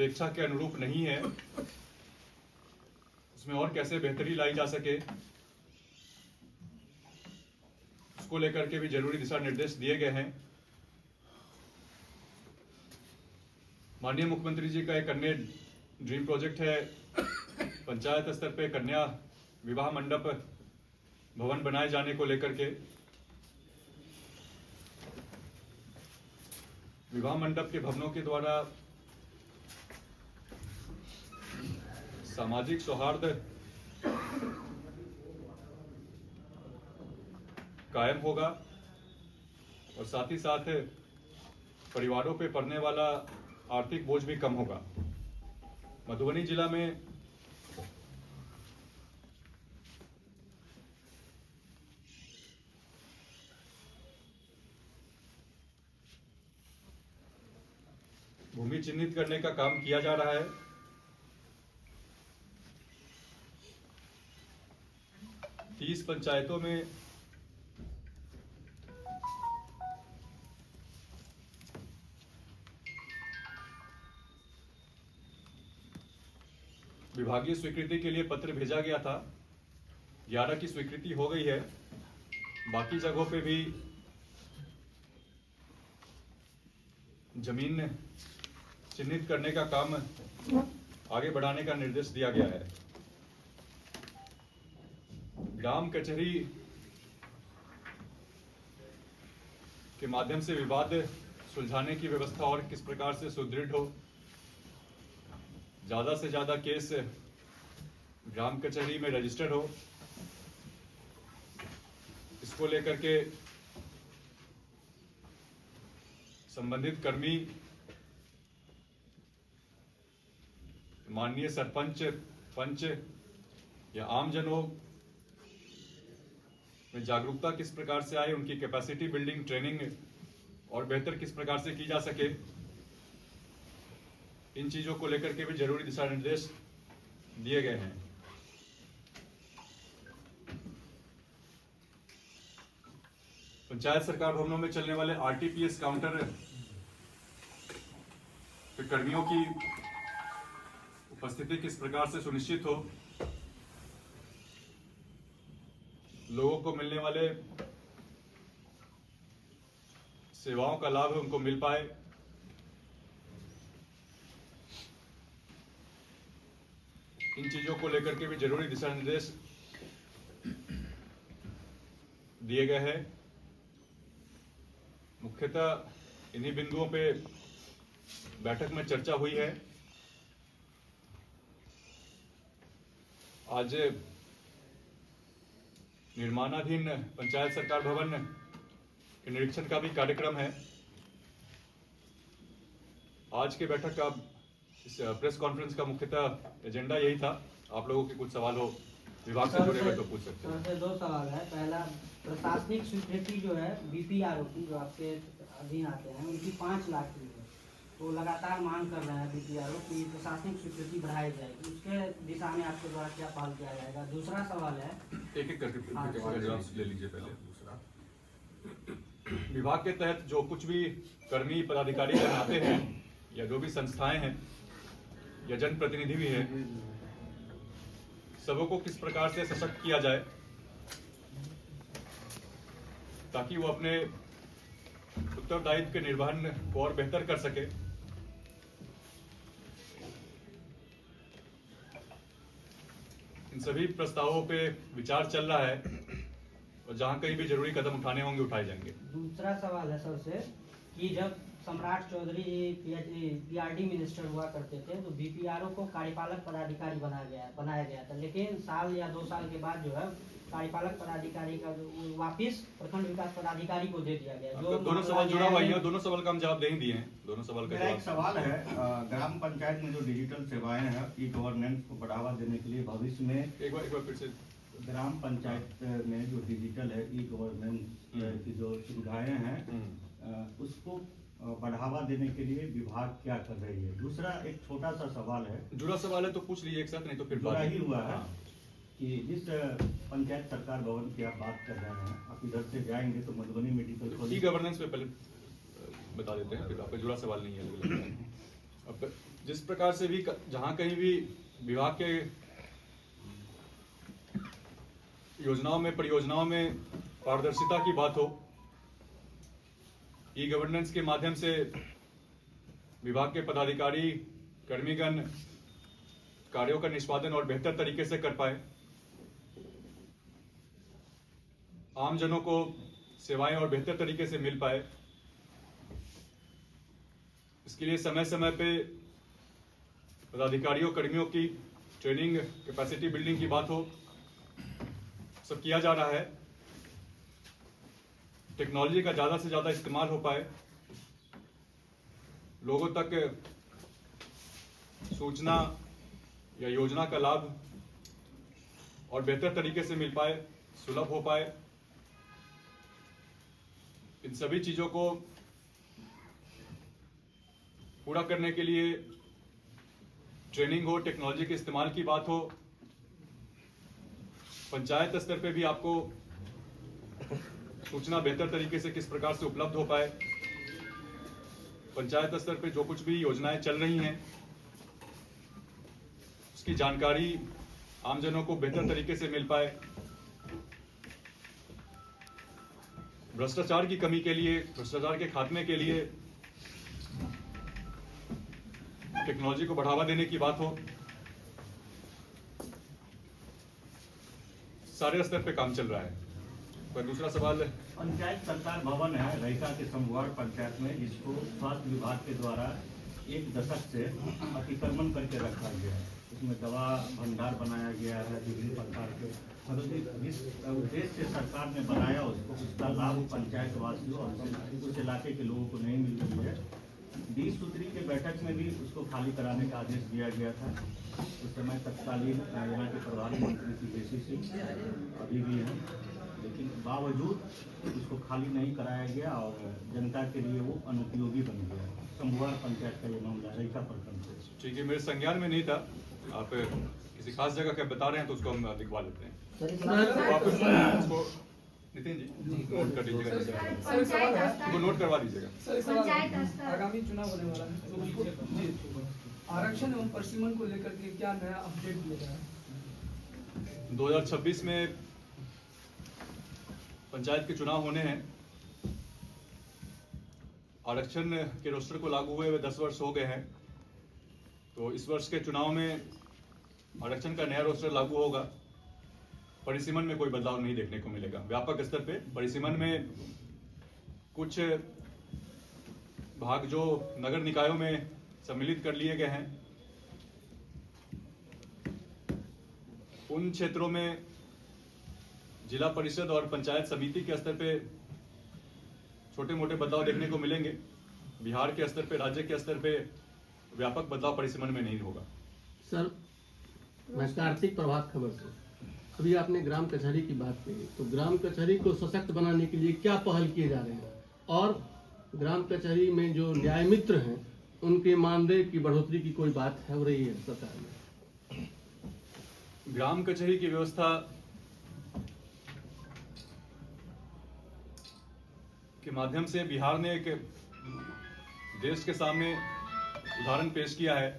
अपेक्षा के अनुरूप नहीं है, उसमें और कैसे बेहतरी लाई जा सके, उसको लेकर के भी जरूरी दिशा निर्देश दिए गए हैं। माननीय मुख्यमंत्री जी का एक अन्य ड्रीम प्रोजेक्ट है पंचायत स्तर पे कन्या विवाह मंडप भवन बनाए जाने को लेकर के। विवाह मंडप के भवनों के द्वारा सामाजिक सौहार्द कायम होगा और साथ ही साथ परिवारों पे पड़ने वाला आर्थिक बोझ भी कम होगा। मधुबनी जिला में भूमि चिन्हित करने का काम किया जा रहा है। तीस पंचायतों में विभागीय स्वीकृति के लिए पत्र भेजा गया था। 11 की स्वीकृति हो गई है। बाकी जगहों पे भी जमीन चिन्हित करने का काम आगे बढ़ाने का निर्देश दिया गया है। ग्राम कचहरी के माध्यम से विवाद सुलझाने की व्यवस्था और किस प्रकार से सुदृढ़ हो, ज्यादा से ज्यादा केस ग्राम कचहरी में रजिस्टर हो, इसको लेकर के संबंधित कर्मी माननीय सरपंच, पंच या आमजनों में जागरूकता किस प्रकार से आए, उनकी कैपेसिटी बिल्डिंग ट्रेनिंग और बेहतर किस प्रकार से की जा सके, इन चीजों को लेकर के भी जरूरी दिशा निर्देश दिए गए हैं। पंचायत सरकार भवनों में चलने वाले आरटीपीएस काउंटर के कर्मियों की उपस्थिति किस प्रकार से सुनिश्चित हो, लोगों को मिलने वाले सेवाओं का लाभ उनको मिल पाए, इन चीजों को लेकर के भी जरूरी दिशा निर्देश दिए गए हैं। मुख्यतः इन्हीं बिंदुओं पे बैठक में चर्चा हुई है। आज निर्माणाधीन पंचायत सरकार भवन के निरीक्षण का भी कार्यक्रम है। आज के बैठक का इस प्रेस कॉन्फ्रेंस का मुख्यतः एजेंडा यही था। आप लोगों के कुछ सवाल हो विभाग से जुड़े हुए तो पूछ सकते हैं। सर, 2 सवाल है। पहला, प्रशासनिक स्वीकृति जो है बीपीआरओ की जो आपके अधीन आते हैं उनकी 5 लाख की है, तो लगातार मांग कर रहे हैं बीपीआरओ की प्रशासनिक स्वीकृति बढ़ाई जाएगी, उसके दिशा में आपके द्वारा क्या पहल किया जाएगा। दूसरा सवाल है, एक करके जवाब ले लीजिए। पहले दूसरा, विभाग के तहत जो कुछ भी कर्मी पदाधिकारी आते हैं या जो भी संस्थाएं हैं या जनप्रतिनिधि भी है, सबों को किस प्रकार से सशक्त किया जाए ताकि वो अपने उत्तरदायित्व के निर्वहन को और बेहतर कर सके। इन सभी प्रस्तावों पे विचार चल रहा है और जहां कहीं भी जरूरी कदम उठाने होंगे उठाए जाएंगे। दूसरा सवाल है सबसे कि जब सम्राट चौधरी पीआरडी मिनिस्टर हुआ करते थे तो बीपीआरओ को कार्यपालक पदाधिकारी बनाया गया था, लेकिन साल या 2 साल के बाद जो है कार्यपालक पदाधिकारी का जो वापिस प्रखंड विकास पदाधिकारी को दे दिया गया। जो दोनों सवाल जुड़ा हुआ है, दोनों सवाल का हम जवाब दे ही दिए हैं। दोनों सवाल का एक सवाल है, ग्राम पंचायत में जो डिजिटल सेवाएं हैं, ई गवर्नेंस को बढ़ावा देने के लिए भविष्य में एक बार फिर से, ग्राम पंचायत में जो डिजिटल है ई गवर्नेंस की जो सुविधाएं हैं उसको बढ़ावा देने के लिए विभाग क्या कर रही है। दूसरा एक छोटा सा सवाल है, जुड़ा सवाल है तो पूछ लीजिए एक साथ, नहीं तो फिर जुड़ा ही हुआ है कि जिस पंचायत सरकार भवन की आप बात कर रहे हैं, आप इधर से जाएंगे तो मधुबनी मेडिकल ई गवर्नेंस पे पहले बता देते हैं, फिर आपका जुड़ा सवाल नहीं है। अब जिस प्रकार से भी जहां कहीं भी विभाग के योजनाओं में परियोजनाओं में पारदर्शिता की बात हो, ई गवर्नेंस के माध्यम से विभाग के पदाधिकारी कर्मीगण कार्यों का निष्पादन और बेहतर तरीके से कर पाए, आम जनों को सेवाएं और बेहतर तरीके से मिल पाए, इसके लिए समय समय पे पदाधिकारियों कर्मियों की ट्रेनिंग कैपेसिटी बिल्डिंग की बात हो, सब किया जा रहा है। टेक्नोलॉजी का ज्यादा से ज्यादा इस्तेमाल हो पाए, लोगों तक सूचना या योजना का लाभ और बेहतर तरीके से मिल पाए, सुलभ हो पाए, इन सभी चीजों को पूरा करने के लिए ट्रेनिंग हो, टेक्नोलॉजी के इस्तेमाल की बात हो, पंचायत स्तर पे भी आपको सूचना बेहतर तरीके से किस प्रकार से उपलब्ध हो पाए, पंचायत स्तर पे जो कुछ भी योजनाएं चल रही हैं उसकी जानकारी आमजनों को बेहतर तरीके से मिल पाए, भ्रष्टाचार की कमी के लिए, भ्रष्टाचार के खात्मे के लिए टेक्नोलॉजी को बढ़ावा देने की बात हो, सारे स्तर पे काम चल रहा है। पर दूसरा सवाल पंचायत सरकार भवन है रैका के समूहवार पंचायत में, जिसको स्वास्थ्य विभाग के द्वारा 1 दशक से अतिक्रमण करके रखा गया है। उसमें दवा भंडार बनाया गया है विभिन्न प्रकार के, मतलब जिस उद्देश्य से सरकार ने बनाया उसका लाभ पंचायत वासियों और उस इलाके के लोगों को नहीं मिल रही है। 20 सूत्री के बैठक में भी उसको खाली कराने का आदेश दिया गया था। उस समय तत्कालीन यहाँ के प्रधानमंत्री की बेसिस से अभी भी है, लेकिन बावजूद उसको खाली नहीं कराया गया और जनता के लिए वो अनुपयोगी बन गया। समूहवार पंचायत का ये मामला रैका प्रखंड से। ठीक है, मेरे संज्ञान में नहीं था। आप किसी खास जगह का बता रहे हैं तो उसको हम दिखवा लेते हैं। तो आप उसको नितिन जी नोट कर लीजिएगा, उसको नोट करवा दीजिएगा। आगामी चुनाव होने वाला है तो उसको जी आरक्षण एवं परिसीमन को लेकर के क्या नया अपडेट दिया गया है? 2026 में पंचायत के चुनाव होने हैं। आरक्षण के रोस्टर को लागू हुए 10 वर्ष हो गए हैं, तो इस वर्ष के चुनाव में आरक्षण का नया रोस्टर लागू होगा। परिसीमन में कोई बदलाव नहीं देखने को मिलेगा। व्यापक स्तर पे परिसीमन में कुछ भाग जो नगर निकायों में सम्मिलित कर लिए गए हैं, उन क्षेत्रों में जिला परिषद और पंचायत समिति के स्तर पे छोटे मोटे बदलाव देखने को मिलेंगे। बिहार के स्तर पे, राज्य के स्तर पे व्यापक बदलाव परिसीमन में नहीं होगा। सर, मैं कार्तिक प्रभात खबर से। अभी आपने ग्राम कचहरी की बात की, तो ग्राम कचहरी को सशक्त बनाने के लिए क्या पहल किए जा रहे हैं, और ग्राम कचहरी में जो न्याय मित्र हैं उनके मानदेय की बढ़ोतरी की कोई बात हो रही है सरकार में? ग्राम कचहरी की व्यवस्था के माध्यम से बिहार ने एक देश के सामने उदाहरण पेश किया है।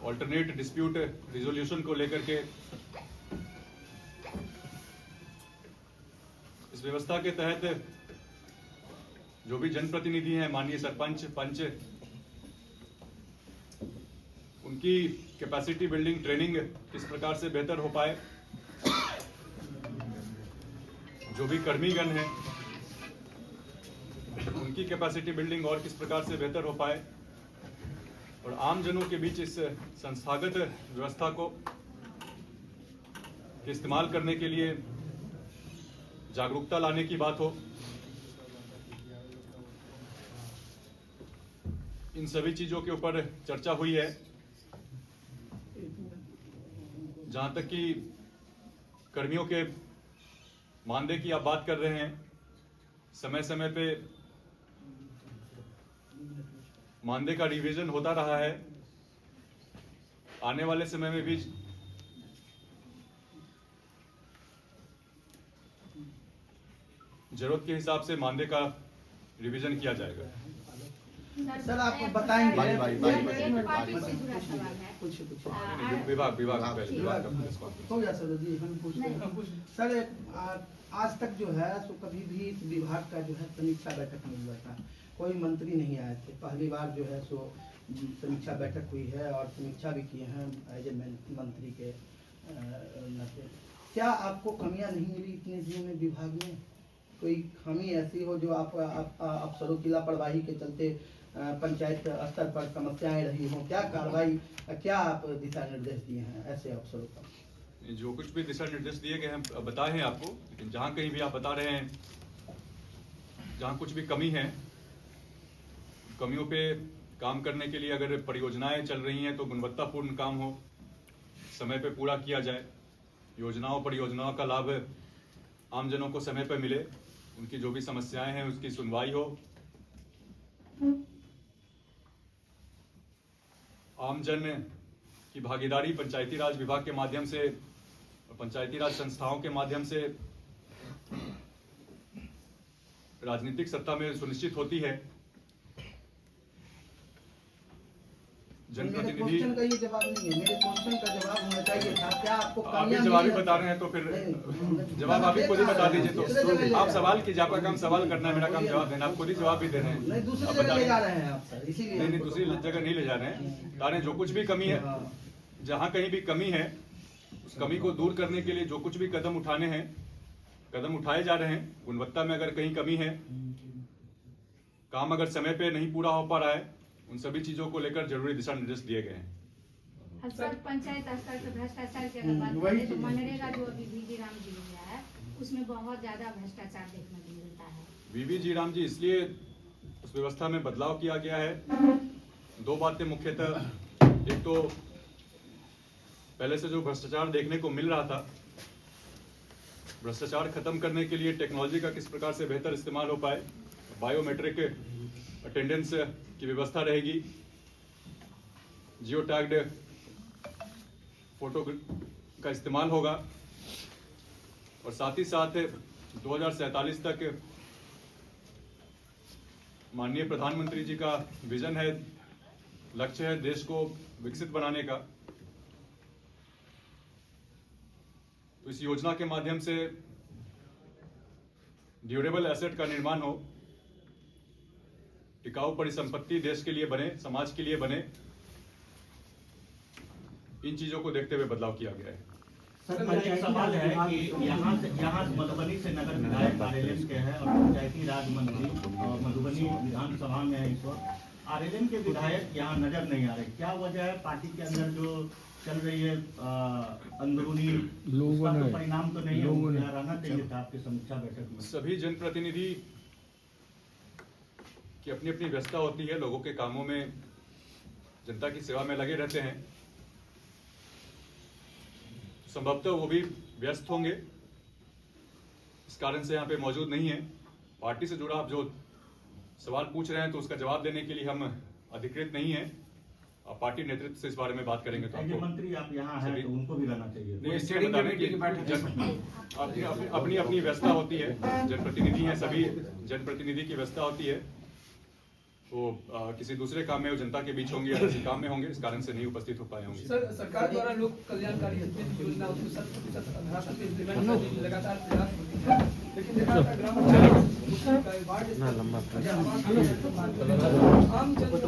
ऑल्टरनेट डिस्प्यूट रिजोल्यूशन को लेकर के इस व्यवस्था के तहत जो भी जनप्रतिनिधि हैं, माननीय सरपंच, पंच, उनकी कैपेसिटी बिल्डिंग ट्रेनिंग किस प्रकार से बेहतर हो पाए, जो भी कर्मीगण हैं उनकी कैपेसिटी बिल्डिंग और किस प्रकार से बेहतर हो पाए, और आम जनों के बीच इस संस्थागत व्यवस्था को इस्तेमाल करने के लिए जागरूकता लाने की बात हो। इन सभी चीजों के ऊपर चर्चा हुई है। जहां तक कि कर्मियों के मानदेय की आप बात कर रहे हैं, समय समय पे मानदेय का रिवीजन होता रहा है। आने वाले समय में भी जरूरत के हिसाब से मानदेय का रिवीजन किया जाएगा। सर आप बताएंगे एक पार्टी से जुड़ा सवाल है। कुछ विभाग पहले विभाग का response। हो गया सर जी हम पूछते हैं सर आज तक जो है सो कभी भी इस विभाग का जो है समीक्षा बैठक नहीं हुआ था, कोई मंत्री नहीं आए थे, पहली बार जो है सो समीक्षा बैठक हुई है और समीक्षा भी किए हैं एज ए मंत्री के नाते। क्या आपको कमियां नहीं मिली इतने दिनों में विभाग में? कोई खामी ऐसी हो जो आप अफसरों की लापरवाही के चलते पंचायत स्तर पर समस्याएं रही हों? क्या कार्रवाई, क्या आप दिशा निर्देश दिए हैं ऐसे अफसरों पर? जो कुछ भी दिशा निर्देश दिए गए हैं बताए हैं आपको, लेकिन जहाँ कहीं भी आप बता रहे हैं जहाँ कुछ भी कमी है, कमियों पे काम करने के लिए अगर परियोजनाएं चल रही हैं तो गुणवत्तापूर्ण काम हो, समय पे पूरा किया जाए, योजनाओं परियोजनाओं का लाभ आमजनों को समय पर मिले, उनकी जो भी समस्याएं हैं उसकी सुनवाई हो, आमजन की भागीदारी पंचायती राज विभाग के माध्यम से, पंचायती राज संस्थाओं के माध्यम से राजनीतिक सत्ता में सुनिश्चित होती है। मेरे क्वेश्चन का ये जवाब नहीं है, मेरे क्वेश्चन का जवाब होना चाहिए था। क्या आपको आप भी जवाब ही बता रहे हैं तो फिर जवाब आप ही खुद ही बता दीजिए। तो आप सवाल कीजिए, आपका काम सवाल करना है, मेरा काम जवाब देना। आप खुद ही जवाब भी दे रहे हैं। नहीं, दूसरी जगह ले जा रहे हैं आप सर, इसीलिए नहीं दूसरी जगह नहीं ले जा रहे हैं। कारण जो कुछ भी कमी है, जहाँ कहीं भी कमी है, उस कमी को दूर करने के लिए जो कुछ भी कदम उठाने हैं, कदम उठाए जा रहे हैं। गुणवत्ता में अगर कहीं कमी है, काम अगर समय पे नहीं पूरा हो पा रहा है, उन सभी चीजों को लेकर जरूरी दिशा निर्देश दिए गए हैं। सर पंचायत स्तर पर भ्रष्टाचार की अगर बात करें तो मनरेगा जो अभी वीवी राम जी ने लिया है उसमें बहुत ज्यादा भ्रष्टाचार देखने को मिलता है। वीवी जी राम जी इसलिए उस व्यवस्था में बदलाव किया गया है। दो बातें मुख्यतः, एक तो पहले से जो भ्रष्टाचार देखने को मिल रहा था, भ्रष्टाचार खत्म करने के लिए टेक्नोलॉजी का किस प्रकार से बेहतर इस्तेमाल हो पाए, बायोमेट्रिक अटेंडेंस की व्यवस्था रहेगी, जियो टैग्ड फोटो का इस्तेमाल होगा, और साथ ही साथ 2047 तक माननीय प्रधानमंत्री जी का विजन है, लक्ष्य है देश को विकसित बनाने का। तो इस योजना के माध्यम से ड्यूरेबल एसेट का निर्माण हो, टिकाऊ परिसंपत्ति देश के लिए बने, समाज के लिए बने, इन चीजों को देखते हुए बदलाव किया गया है। सर मेरा एक सवाल है कि यहाँ मधुबनी से नगर विधायक आरएलएन के हैं और पंचायती राज मंत्री और मधुबनी विधानसभा में है इस वक्त। आरएलएन के विधायक यहाँ नजर नहीं आ रहे, क्या वजह है? पार्टी के अंदर जो चल रही है अंदरूनी, उसका तो परिणाम तो नहीं है, यहाँ रहना चाहिए था आपकी समीक्षा बैठक में। सभी जनप्रतिनिधि की अपनी अपनी व्यस्तता होती है, लोगों के कामों में, जनता की सेवा में लगे रहते हैं। संभवतः वो भी व्यस्त होंगे, इस कारण से यहाँ पे मौजूद नहीं है। पार्टी से जुड़ा आप जो सवाल पूछ रहे हैं तो उसका जवाब देने के लिए हम अधिकृत नहीं है। आप पार्टी नेतृत्व से इस बारे में बात करेंगे तो आपको मंत्री आप यहाँ हैं तो उनको भी रहना चाहिए। नहीं, इसलिए बता रहे हैं कि अपनी अपनी व्यस्तता होती है, जनप्रतिनिधि हैं, सभी जनप्रतिनिधि की व्यस्तता होती है, वो किसी दूसरे काम में, वो जनता के बीच होंगे या किसी काम में होंगे, इस कारण से नहीं उपस्थित हो पाए होंगे। सर सरकार द्वारा लोक कल्याणकारी योजना उसको 100% धरातल पे इम्प्लीमेंट करने की लगातार प्रयास होती है, लेकिन देखा जाता है ग्राम पंचायत वार्ड आम जनता